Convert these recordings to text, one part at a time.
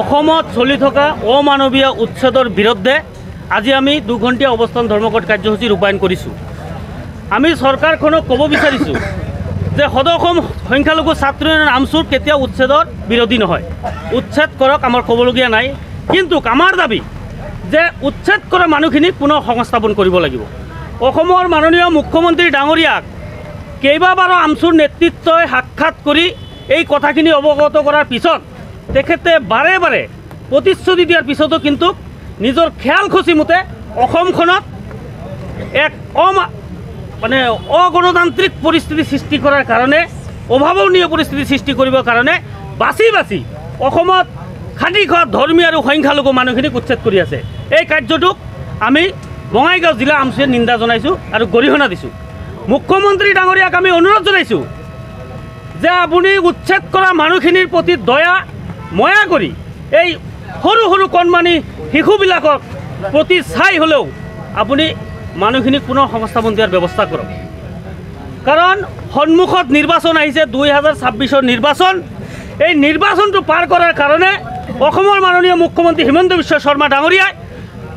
অসমত চলি থকা অমানৱীয় উচ্ছেদৰ বিৰুদ্ধে আজি আমি 2 ঘণ্টীয়া অৱস্থান ধৰ্মঘট কাৰ্যসূচী ৰূপায়ণ কৰিছোঁ। আমি চৰকাৰখনক ক'ব বিচাৰিছোঁ যে সদৌ সংখ্যালঘু ছাত্ৰ ইউনিয়ন আমছুৰ কেতিয়াও উচ্ছেদৰ বিৰোধী নহয়। উচ্ছেদ কৰক, আমাৰ ক'বলগীয়া নাই, কিন্তু আমাৰ দাবী যে উচ্ছেদ কৰা মানুহখিনিক পুনৰ সংস্থাপন কৰিব লাগিব। অসমৰ মাননীয় মুখ্যমন্ত্ৰী ডাঙৰীয়াক কেইবাবাৰো আমছুৰ নেতৃত্বই সাক্ষাৎ কৰি এই কথাখিনি অৱগত কৰাৰ পিছত তেখেতে বাৰে বাৰে প্ৰতিশ্ৰুতি দিয়াৰ পিছতো কিন্তু নিজৰ খেয়াল খুচি মতে অসমখনত এক অগণতান্ত্ৰিক পৰিস্থিতি সৃষ্টি কৰাৰ কাৰণে, অভাৱনীয় পৰিস্থিতি সৃষ্টি কৰিবৰ কাৰণে বাছি বাছি অসমত খাটি খোৱা ধৰ্মীয় আৰু সংখ্যালঘু মানুহখিনিক উচ্ছেদ কৰি আছে। এই কাৰ্যটোক আমি বঙাইগাঁও জিলা আমছুৱে নিন্দা জনাইছোঁ আৰু গৰিহণা দিছোঁ। মুখ্যমন্ত্ৰী ডাঙৰীয়াক আমি অনুৰোধ জনাইছোঁ যে আপুনি উচ্ছেদ কৰা মানুহখিনিৰ প্ৰতি দয়া ময়া কৰি এই সৰু সৰু কণমানি শিশুবিলাকৰ প্ৰতি চাই হ'লেও আপুনি মানুহখিনিক পুনৰ সংস্থাপন দিয়াৰ ব্যৱস্থা কৰক। কাৰণ সন্মুখত নিৰ্বাচন আহিছে, 2026 নিৰ্বাচন। এই নিৰ্বাচনটো পাৰ কৰাৰ কাৰণে অসমৰ মাননীয় মুখ্যমন্ত্ৰী হিমন্ত বিশ্ব শৰ্মা ডাঙৰীয়াই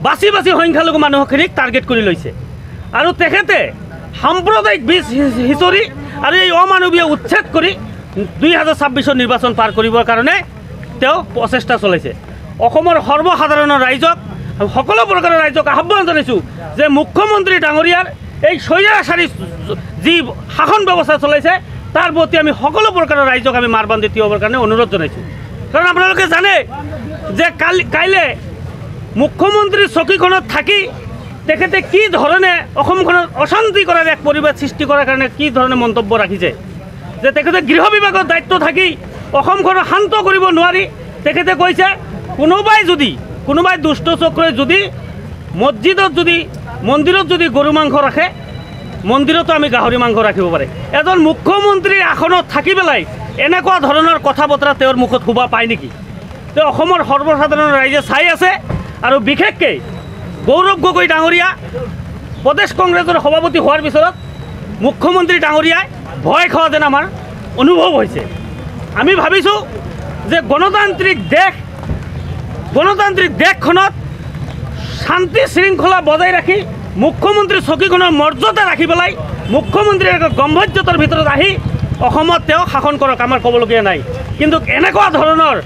বাছি বাছি সংখ্যালঘু মানুহখিনিক টাৰ্গেট কৰি লৈছে আৰু তেখেতে সাম্প্ৰদায়িক বীজ সিঁচৰি আৰু এই অমানৱীয় উচ্ছেদ কৰি 2026 নিৰ্বাচন পাৰ কৰিবৰ কাৰণে তেওঁ প্ৰচেষ্টা চলাইছে। অসমৰ সৰ্বসাধাৰণৰ ৰাইজক, সকলো প্ৰকাৰৰ ৰাইজক আহ্বান জনাইছোঁ যে মুখ্যমন্ত্ৰী ডাঙৰীয়াৰ এই স্বৈৰাচাৰী যি শাসন ব্যৱস্থা চলাইছে তাৰ প্ৰতি আমি সকলো প্ৰকাৰৰ ৰাইজক আমি মাৰবান্ধি দিবৰ কাৰণে অনুৰোধ জনাইছোঁ। কাৰণ আপোনালোকে জানে যে কাইলৈ মুখ্যমন্ত্ৰীৰ চকীখনত থাকি তেখেতে কি ধৰণে অসমখনত অশান্তি কৰাৰ এক পৰিৱেশ সৃষ্টি কৰাৰ কাৰণে কি ধৰণে মন্তব্য ৰাখিছে, যে তেখেতে গৃহ বিভাগৰ দায়িত্ব থাকি অসমখনক শান্ত কৰিব নোৱাৰি তেখেতে কৈছে কোনোবাই দুষ্ট চক্ৰই যদি মন্দিৰত যদি গৰু মাংস ৰাখে, মন্দিৰতো আমি গাহৰি মাংস ৰাখিব পাৰে। এজন মুখ্যমন্ত্ৰীৰ আসনত থাকি পেলাই এনেকুৱা ধৰণৰ কথা বতৰা তেওঁৰ মুখত শুবা পায় নেকি? তেওঁ অসমৰ সৰ্বসাধাৰণ ৰাইজে চাই আছে আৰু বিশেষকৈ গৌৰৱ গগৈ ডাঙৰীয়া প্ৰদেশ কংগ্ৰেছৰ সভাপতি হোৱাৰ পিছত মুখ্যমন্ত্ৰী ডাঙৰীয়াই ভয় খোৱা যেন আমাৰ অনুভৱ হৈছে। আমি ভাবিছোঁ যে গণতান্ত্ৰিক দেশখনত শান্তি শৃংখলা বজাই ৰাখি মুখ্যমন্ত্ৰীৰ চকীখনৰ মৰ্যাদা ৰাখি পেলাই মুখ্যমন্ত্ৰীৰ গম্ভীৰ্যতাৰ ভিতৰত আহি অসমত তেওঁ শাসন কৰক, আমাৰ ক'বলগীয়া নাই। কিন্তু এনেকুৱা ধৰণৰ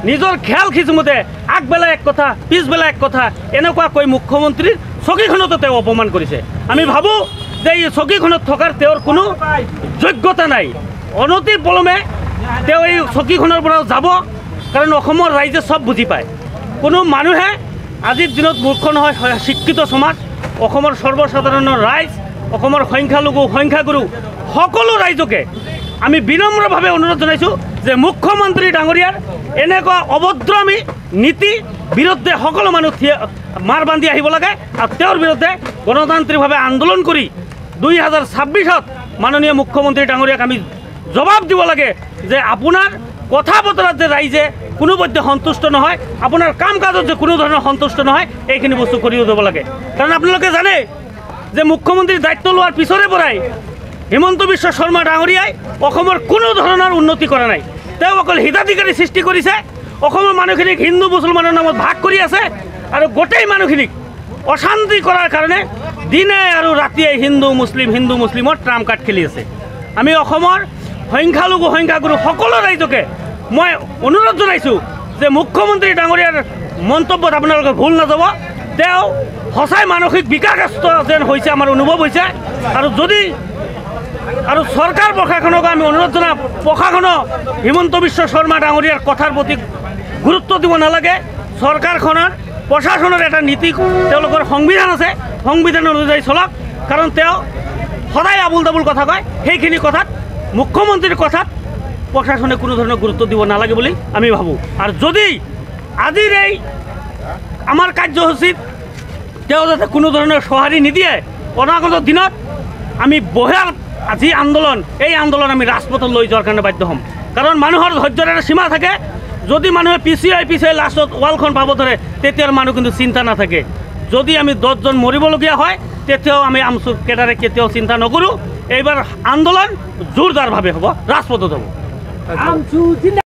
নিজৰ খেয়াল খিচমতে আগবেলা এক কথা পিছবেলা এক কথা এনেকুৱাকৈ মুখ্যমন্ত্ৰীৰ চকীখনতো তেওঁ অপমান কৰিছে। আমি ভাবোঁ যে এই চকীখনত থকাৰ তেওঁৰ কোনো যোগ্যতা নাই। অনতি পলমে তেওঁ এই চকীখনৰ পৰাও যাব, কাৰণ অসমৰ ৰাইজে চব বুজি পায়। কোনো মানুহে আজিৰ দিনত মূৰ্খ নহয়, শিক্ষিত সমাজ, অসমৰ সৰ্বসাধাৰণৰ ৰাইজ, অসমৰ সংখ্যালঘু সংখ্যাগুৰু সকলো ৰাইজকে আমি বিনম্ৰভাৱে অনুৰোধ জনাইছোঁ যে মুখ্যমন্ত্ৰী ডাঙৰীয়াৰ এনেকুৱা অভদ্ৰামী নীতি বিৰুদ্ধে সকলো মানুহ মাৰ বান্ধি আহিব লাগে আৰু তেওঁৰ বিৰুদ্ধে গণতান্ত্ৰিকভাৱে আন্দোলন কৰি 2026 মাননীয় মুখ্যমন্ত্ৰী ডাঙৰীয়াক আমি জবাব দিব লাগে যে আপোনাৰ কথা বতৰাত যে ৰাইজে কোনোপধ্যে সন্তুষ্ট নহয়, আপোনাৰ কাম কাজত যে কোনো ধৰণৰ সন্তুষ্ট নহয়, এইখিনি বস্তু কৰি দিব লাগে। কাৰণ আপোনালোকে জানে যে মুখ্যমন্ত্ৰীৰ দায়িত্ব লোৱাৰ পিছৰে পৰাই হিমন্ত বিশ্ব শৰ্মা ডাঙৰীয়াই অসমৰ কোনো ধৰণৰ উন্নতি কৰা নাই। তেওঁ অকল হিতাধিকাৰী সৃষ্টি কৰিছে, অসমৰ মানুহখিনিক হিন্দু মুছলমানৰ নামত ভাগ কৰি আছে আৰু গোটেই মানুহখিনিক অশান্তি কৰাৰ কাৰণে দিনে আৰু ৰাতিয়ে হিন্দু মুছলিমৰ ট্ৰাম্প কাৰ্ড খেলি আছে। আমি অসমৰ সংখ্যালঘু সংখ্যাগুৰু সকলো ৰাইজকে মই অনুৰোধ জনাইছোঁ যে মুখ্যমন্ত্ৰী ডাঙৰীয়াৰ মন্তব্যত আপোনালোকে ভুল নাযাব। তেওঁ সঁচাই মানসিক বিকাৰগ্ৰস্ত যেন হৈছে আমাৰ অনুভৱ হৈছে। আৰু চৰকাৰ প্ৰশাসনক আমি অনুৰোধ জনাম, প্ৰশাসনক হিমন্ত বিশ্ব শৰ্মা ডাঙৰীয়াৰ কথাৰ প্ৰতি গুৰুত্ব দিব নালাগে। চৰকাৰখনৰ প্ৰশাসনৰ এটা নীতি, তেওঁলোকৰ সংবিধান আছে, সংবিধান অনুযায়ী চলক। কাৰণ তেওঁ সদায় আবুল তাবুল কথা কয়, সেইখিনি কথাত মুখ্যমন্ত্ৰীৰ কথাত প্ৰশাসনে কোনো ধৰণৰ গুৰুত্ব দিব নালাগে বুলি আমি ভাবোঁ। আৰু যদি আজিৰ এই আমাৰ কাৰ্যসূচীত তেওঁ যাতে কোনো ধৰণৰ সঁহাৰি নিদিয়ে, অনাগত দিনত আমি আজি আন্দোলন, এই আন্দোলন আমি ৰাজপথত লৈ যোৱাৰ কাৰণে বাধ্য হ'ম। কাৰণ মানুহৰ ধৈৰ্যৰ এটা সীমা থাকে। যদি মানুহে পিছুৱাই লাষ্টত ৱালখন পাব ধৰে, তেতিয়া মানুহ কিন্তু চিন্তা নাথাকে। যদি আমি 10 জন মৰিবলগীয়া হয় তেতিয়াও আমি আমছুৰ কেডাৰে কেতিয়াও চিন্তা নকৰোঁ। এইবাৰ আন্দোলন জোৰদাৰভাৱে হ'ব, ৰাজপথত হ'ব।